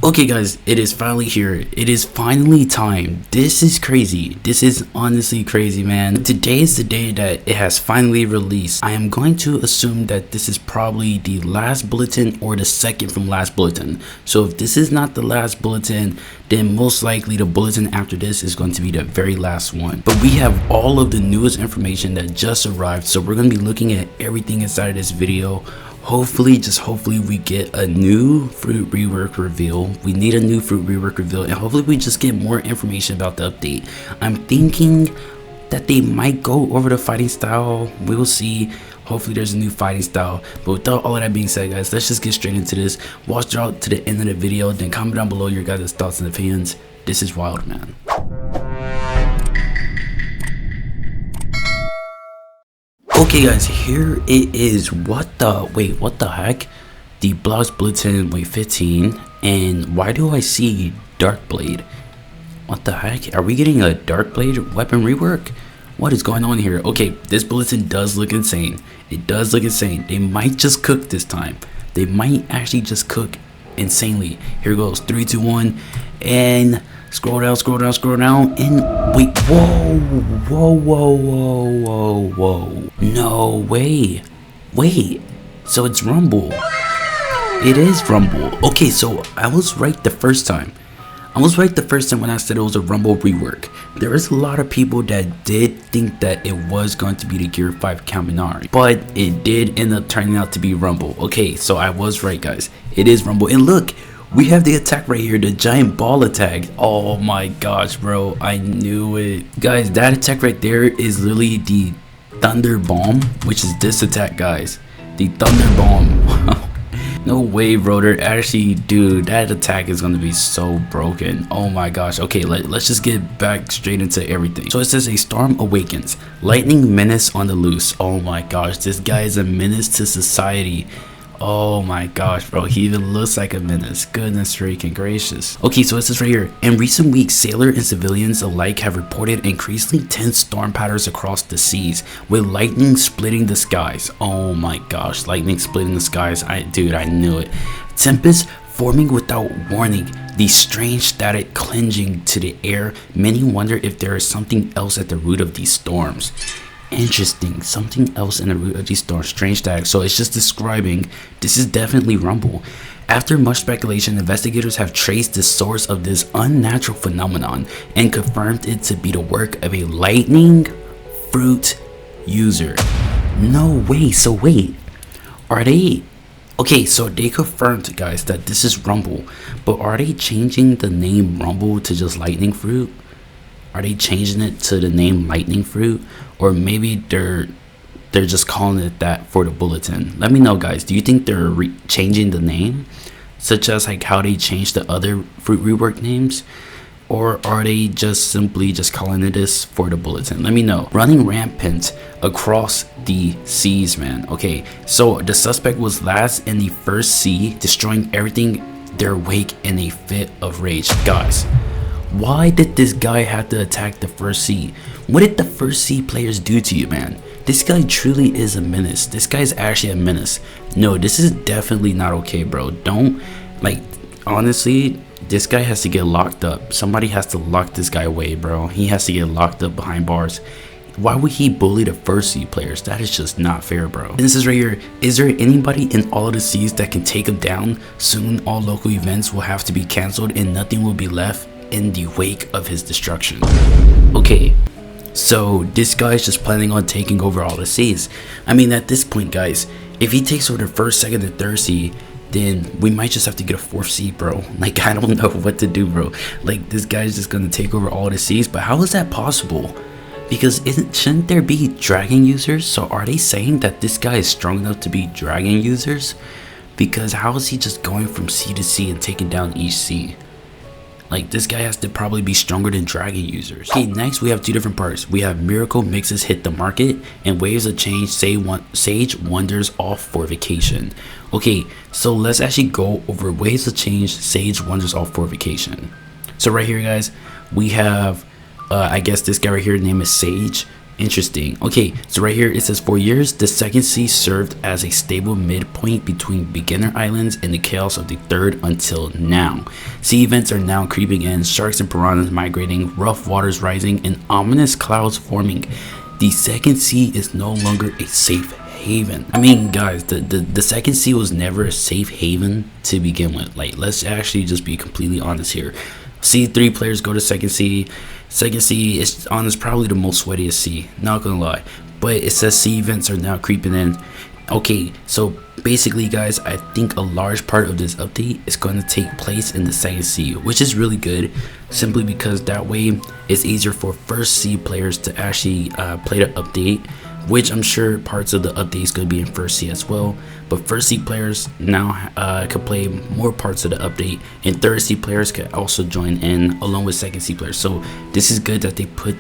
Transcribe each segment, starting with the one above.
Okay guys, it is finally here. It is finally time. This is crazy. This is honestly crazy, man. Today is the day that it has finally released. I am going to assume that this is probably the last bulletin or the second from last bulletin. So if this is not the last bulletin, then most likely the bulletin after this is going to be the very last one. But we have all of the newest information that just arrived, so we're going to be looking at everything inside of this video. Hopefully we get a new fruit rework reveal. We need a new fruit rework reveal, and hopefully we just get more information about the update. I'm thinking that they might go over the fighting style. We will see. Hopefully there's a new fighting style. But without all of that being said, guys, let's just get straight into this. Watch it out to the end of the video, then comment down below your guys' thoughts and opinions. This is wild, man. Okay guys, here it is. What the heck? The Blox bulletin 15, and why do I see dark blade? What the heck? Are we getting a dark blade weapon rework? What is going on here? Okay, this bulletin does look insane. It does look insane. They might just cook this time. They might actually just cook insanely. Here goes 3, 2, 1, and scroll down, and wait, whoa, no way, wait, so it's Rumble. It is Rumble. Okay, so I was right the first time. When I said it was a Rumble rework. There is a lot of people that did think that it was going to be the Gear 5 Kaminari, but it did end up turning out to be Rumble. Okay, so I was right, guys. It is Rumble, and look, we have the attack right here, the giant ball attack. Oh my gosh, bro, I knew it. Guys, that attack right there is literally the thunder bomb, which is this attack, guys. The thunder bomb. No way, Rotor. Actually, dude, that attack is going to be so broken. Oh my gosh. Okay, let's just get back straight into everything. So it says a storm awakens. Lightning menace on the loose. Oh my gosh, this guy is a menace to society. Oh my gosh, bro, he even looks like a menace. Goodness freaking gracious. Okay, so it says right here, in recent weeks, sailors and civilians alike have reported increasingly tense storm patterns across the seas, with lightning splitting the skies. Oh my gosh, lightning splitting the skies. Dude, I knew it. Tempests forming without warning, the strange static clinging to the air. Many wonder if there is something else at the root of these storms. Interesting, something else in the root of these storms. Strange static. So it's just describing this is definitely Rumble. After much speculation, investigators have traced the source of this unnatural phenomenon and confirmed it to be the work of a lightning fruit user. No way. So wait, are they okay? So they confirmed, guys, that this is Rumble, but are they changing the name Rumble to just lightning fruit? Are they changing it to the name lightning fruit, or maybe they're just calling it that for the bulletin? Let me know, guys. Do you think they're changing the name, such as like how they changed the other fruit rework names, or are they just simply just calling it this for the bulletin? Let me know. Running rampant across the seas, man. Okay, so the suspect was last in the first sea, destroying everything their wake in a fit of rage. Guys, why did this guy have to attack the first sea? What did the first sea players do to you, man? This guy truly is a menace. This guy's actually a menace. No, this is definitely not okay, bro. Don't, like, honestly, this guy has to get locked up. Somebody has to lock this guy away, bro. He has to get locked up behind bars. Why would he bully the first sea players? That is just not fair, bro. And this is right here. Is there anybody in all of the seas that can take him down? Soon all local events will have to be canceled and nothing will be left in the wake of his destruction. Okay, so this guy's just planning on taking over all the seas. I mean, at this point, guys, if he takes over the first, second, and third sea, then we might just have to get a fourth sea, bro. Like, I don't know what to do, bro. Like, this guy's just gonna take over all the seas, but how is that possible? Because shouldn't there be dragon users? So are they saying that this guy is strong enough to be dragon users? Because how is he just going from sea to sea and taking down each sea? Like, this guy has to probably be stronger than dragon users. Okay, next we have two different parts. We have miracle mixes hit the market, and waves of change sage wanders off for vacation. Okay, so let's actually go over waves of change, sage wanders off for vacation. So right here, guys, we have I guess this guy right here, name is Sage, Interesting. Okay, so right here it says for years the second sea served as a stable midpoint between beginner islands and the chaos of the third until now. Sea events are now creeping in, sharks and piranhas migrating, rough waters rising, and ominous clouds forming. The second sea is no longer a safe haven. I mean, guys, the second sea was never a safe haven to begin with. Like, let's actually just be completely honest here. C3 players go to second sea. Second sea is probably the most sweatiest sea, not gonna lie. But it says sea events are now creeping in. Okay, so basically, guys, I think a large part of this update is going to take place in the second sea, which is really good, simply because that way it's easier for first sea players to actually play the update, which I'm sure parts of the update is going to be in first sea as well. But first sea players now could play more parts of the update, and third sea players could also join in along with second sea players. So this is good that they put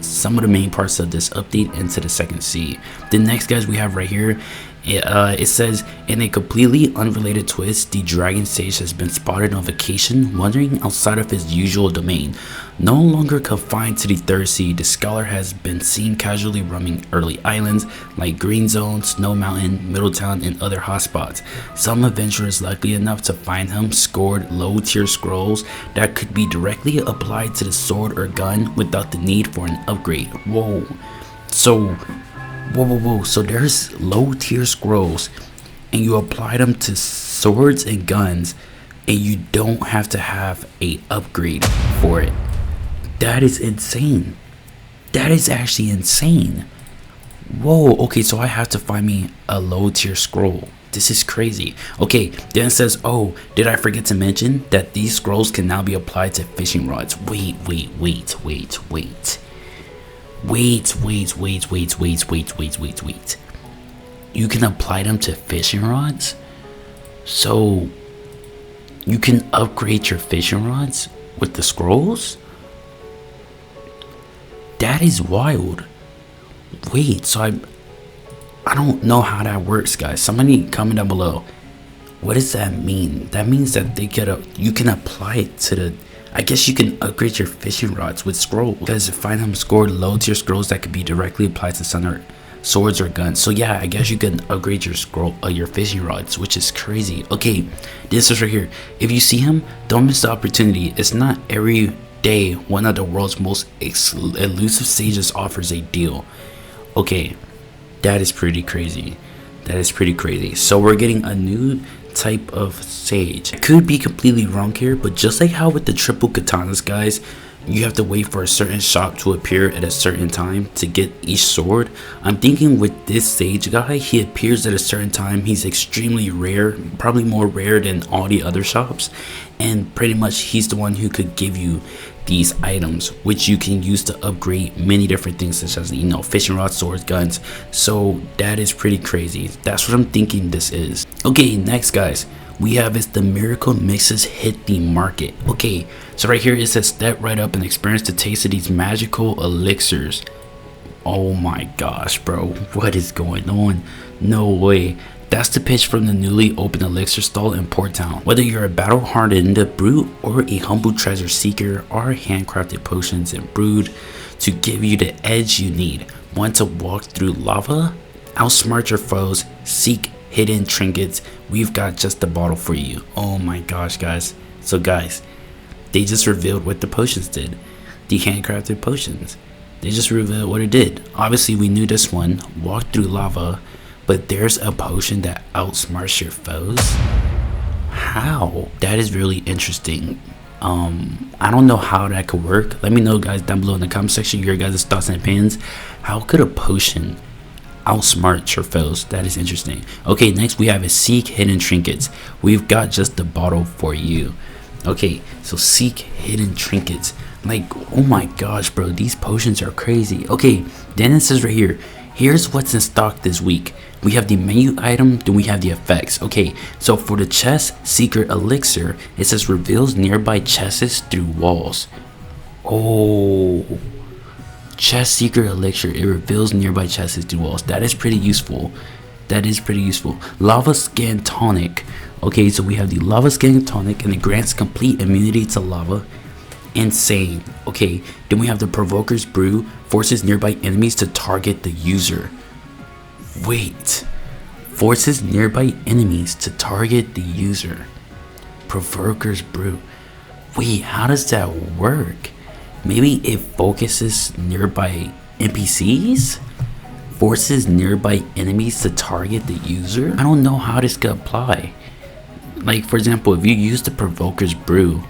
some of the main parts of this update into the second sea. The next, guys, we have right here, it says, in a completely unrelated twist, the dragon sage has been spotted on vacation wandering outside of his usual domain. No longer confined to the third sea, the scholar has been seen casually roaming early islands like Green Zone, Snow Mountain, Middletown, and other hotspots. Some adventurers lucky enough to find him scored low tier scrolls that could be directly applied to the sword or gun without the need for an upgrade. Whoa, so there's low tier scrolls and you apply them to swords and guns and you don't have to have a upgrade for it. That is insane. That is actually insane. Whoa, okay, so I have to find me a low tier scroll. This is crazy. Okay, then it says, oh, did I forget to mention that these scrolls can now be applied to fishing rods? Wait. You can apply them to fishing rods? So you can upgrade your fishing rods with the scrolls? That is wild. Wait, so I don't know how that works, guys. Somebody comment down below. What does that mean? That means that you can apply it to the, I guess you can upgrade your fishing rods with scrolls, because find them scored low tier scrolls that could be directly applied to swords or guns. So yeah, I guess you can upgrade your fishing rods, which is crazy. Okay, this is right here. If you see him, don't miss the opportunity. It's not every day one of the world's most elusive sages offers a deal. Okay, that is pretty crazy. So we're getting a new type of sage. I could be completely wrong here, but just like how with the triple katanas, guys, you have to wait for a certain shop to appear at a certain time to get each sword. I'm thinking with this sage guy, he appears at a certain time. He's extremely rare, probably more rare than all the other shops, and pretty much he's the one who could give you these items, which you can use to upgrade many different things, such as, you know, fishing rods, swords, guns. So that is pretty crazy. That's what I'm thinking this is. Okay, next, guys, we have is the miracle mixes hit the market. Okay, so right here it says step right up and experience the taste of these magical elixirs. Oh my gosh, bro, what is going on? No way. That's the pitch from the newly opened elixir stall in Port Town. Whether you're a battle-hardened brute or a humble treasure seeker, our handcrafted potions and brewed to give you the edge you need. Want to walk through lava? Outsmart your foes, seek hidden trinkets. We've got just the bottle for you. Oh my gosh, guys. So guys, they just revealed what the potions did. The handcrafted potions. They just revealed what it did. Obviously, we knew this one. Walk through lava. But there's a potion that outsmarts your foes? How? That is really interesting. I don't know how that could work. Let me know, guys, down below in the comment section your guys' thoughts and opinions. How could a potion outsmart your foes? That is interesting. Okay, next we have is seek hidden trinkets. We've got just the bottle for you. Okay, so seek hidden trinkets. Like, oh my gosh, bro, these potions are crazy. Okay, then it says right here, here's what's in stock this week. We have the menu item, then we have the effects. Okay, so for the chest secret elixir, it says reveals nearby chests through walls. Oh, chest secret elixir, it reveals nearby chests through walls. That is pretty useful. Lava scan tonic. Okay, so we have the lava scan tonic, and it grants complete immunity to lava insane. Okay, then we have the Provoker's Brew, forces nearby enemies to target the user. Wait, forces nearby enemies to target the user. Provoker's Brew. Wait, how does that work? Maybe it focuses nearby NPCs? Forces nearby enemies to target the user? I don't know how this could apply. Like, for example, if you use the Provoker's Brew,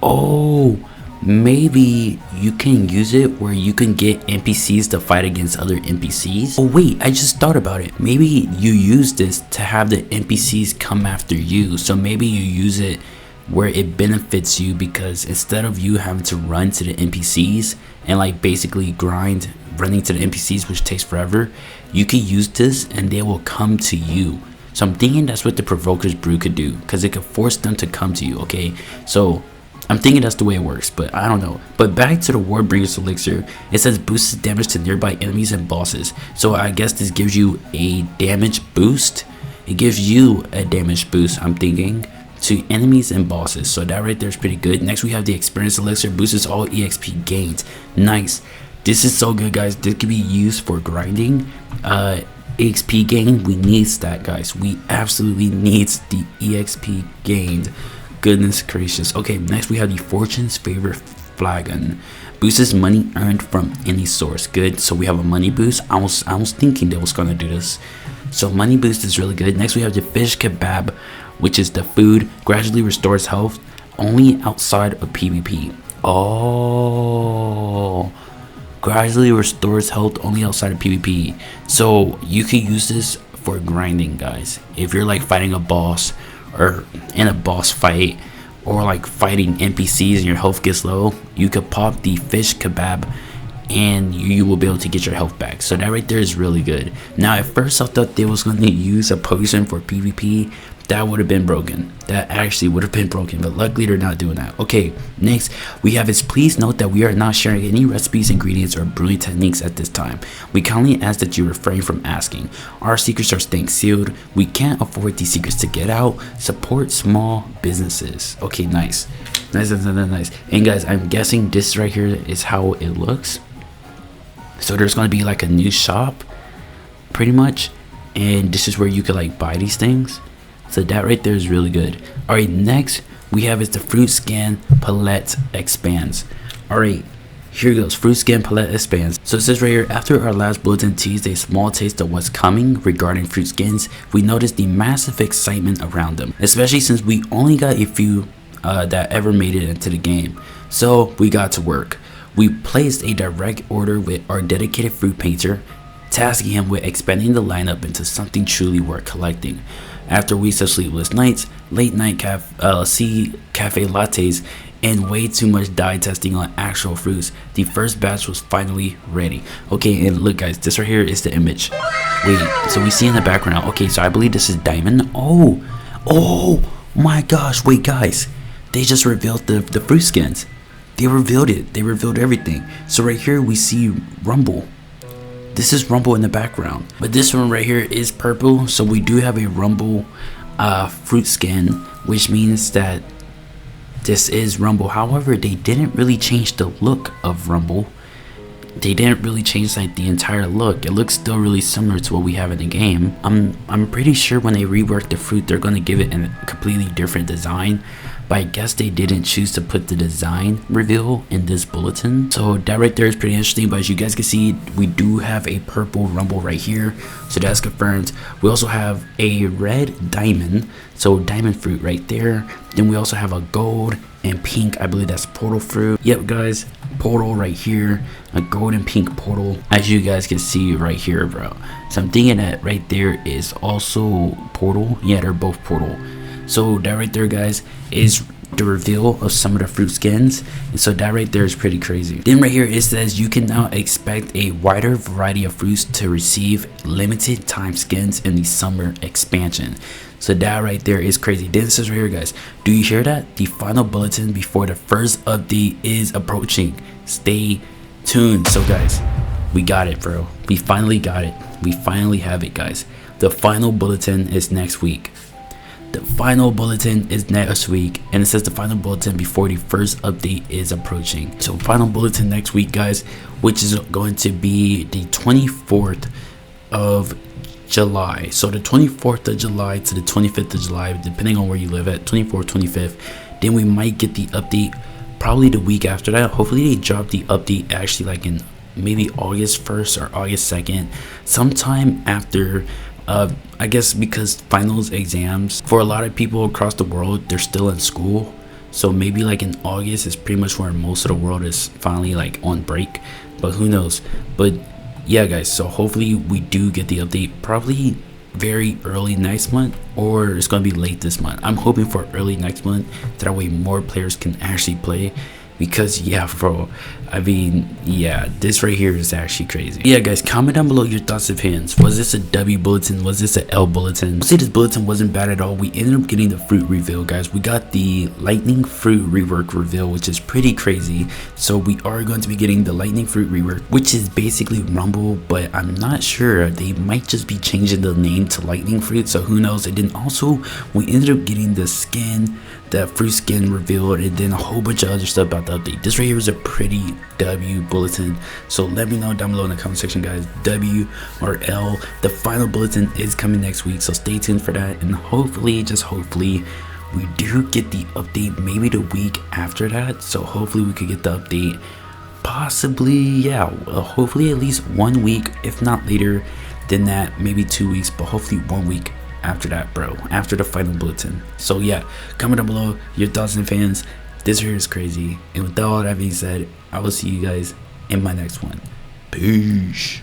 oh, maybe you can use it where you can get NPCs to fight against other NPCs. Oh wait, I just thought about it. Maybe you use this to have the NPCs come after you. So maybe you use it where it benefits you, because instead of you having to run to the NPCs and like basically grind running to the NPCs, which takes forever, you can use this and they will come to you. So I'm thinking that's what the Provoker's Brew could do, because it could force them to come to you. Okay, so I'm thinking that's the way it works, but I don't know. But back to the Warbringer's elixir, it says boosts damage to nearby enemies and bosses. So I guess this gives you a damage boost. It gives you a damage boost, I'm thinking, to enemies and bosses. So that right there is pretty good. Next we have the experience elixir, boosts all EXP gains. Nice. This is so good, guys. This can be used for grinding. EXP gain, we need that, guys. We absolutely need the EXP gained. Goodness gracious. Okay, next we have the Fortune's Favor Flagon. Boosts money earned from any source. Good. So we have a money boost. I was thinking they was gonna do this. So money boost is really good. Next we have the fish kebab, which is the food, gradually restores health only outside of PvP. Oh, gradually restores health only outside of PvP. So you can use this for grinding, guys. If you're like fighting a boss or in a boss fight, or like fighting NPCs and your health gets low, you could pop the fish kebab and you will be able to get your health back. So that right there is really good. Now at first I thought they was going to use a potion for PvP. That would have been broken. That actually would have been broken, but luckily they're not doing that. Okay, next we have is please note that we are not sharing any recipes, ingredients, or brewing techniques at this time. We kindly ask that you refrain from asking. Our secrets are staying sealed. We can't afford these secrets to get out. Support small businesses. Okay, nice. Nice. And guys, I'm guessing this right here is how it looks. So there's gonna be like a new shop, pretty much, and this is where you could like buy these things. So that right there is really good. Alright, next we have is the fruit skin palette expands. Alright, here goes. Fruit skin palette expands. So it says right here, after our last bulletin teased a small taste of what's coming regarding fruit skins, we noticed the massive excitement around them, especially since we only got a few that ever made it into the game. So we got to work. We placed a direct order with our dedicated fruit painter, tasking him with expanding the lineup into something truly worth collecting. After weeks of sleepless nights, late night cafe lattes, and way too much dye testing on actual fruits, the first batch was finally ready. Okay, and look guys, this right here is the image. Wait, so we see in the background, okay, so I believe this is Diamond. Oh my gosh, wait guys, they just revealed the fruit skins. They revealed it, they revealed everything. So right here we see Rumble. This is Rumble in the background, but this one right here is purple. So we do have a Rumble fruit skin, which means that this is Rumble. However, they didn't really change the look of Rumble. They didn't really change like the entire look. It looks still really similar to what we have in the game. I'm pretty sure when they rework the fruit, they're going to give it a completely different design. But I guess they didn't choose to put the design reveal in this bulletin. So that right there is pretty interesting. But as you guys can see, we do have a purple Rumble right here. So that's confirmed. We also have a red diamond. So diamond fruit right there. Then we also have a gold and pink. I believe that's portal fruit. Yep, guys. Portal right here. A gold and pink portal. As you guys can see right here, bro. So I'm thinking that right there is also portal. Yeah, they're both portal. So that right there, guys, is the reveal of some of the fruit skins. And so that right there is pretty crazy. Then right here it says you can now expect a wider variety of fruits to receive limited time skins in the summer expansion. So that right there is crazy. Then it says right here, guys, do you hear that? The final bulletin before the first update is approaching. Stay tuned. So guys, we got it, bro. We finally got it. We finally have it, guys. The final bulletin is next week. The final bulletin is next week, and it says the final bulletin before the first update is approaching. So final bulletin next week, guys, which is going to be the 24th of July. So the 24th of July to the 25th of July, depending on where you live at, 24th, 25th. Then we might get the update probably the week after that. Hopefully they drop the update actually like in maybe August 1st or August 2nd, sometime after I guess, because finals exams for a lot of people across the world, they're still in school. So maybe like in August is pretty much where most of the world is finally like on break, but who knows. But yeah, guys, so hopefully we do get the update probably very early next month, or it's gonna be late this month. I'm hoping for early next month, that way more players can actually play. Because yeah, bro, I mean, yeah, this right here is actually crazy. Yeah, guys, comment down below your thoughts and opinions. Was this a W bulletin? Was this an L bulletin? I'll say this bulletin wasn't bad at all. We ended up getting the fruit reveal, guys. We got the lightning fruit rework reveal, which is pretty crazy. So we are going to be getting the lightning fruit rework, which is basically Rumble, but I'm not sure. They might just be changing the name to lightning fruit, so who knows. And then also we ended up getting the skin, that fruit skin revealed, and then a whole bunch of other stuff about the update. This right here is a pretty W bulletin, so let me know down below in the comment section, guys, W or L. The final bulletin is coming next week, so stay tuned for that, and hopefully, just hopefully, we do get the update maybe the week after that. So hopefully we could get the update possibly, yeah, hopefully at least 1 week, if not later than that, maybe 2 weeks, but hopefully 1 week after that, bro, after the final bulletin. So yeah, comment down below your thoughts and fans. This here is crazy, and with all that being said, I will see you guys in my next one. Peace.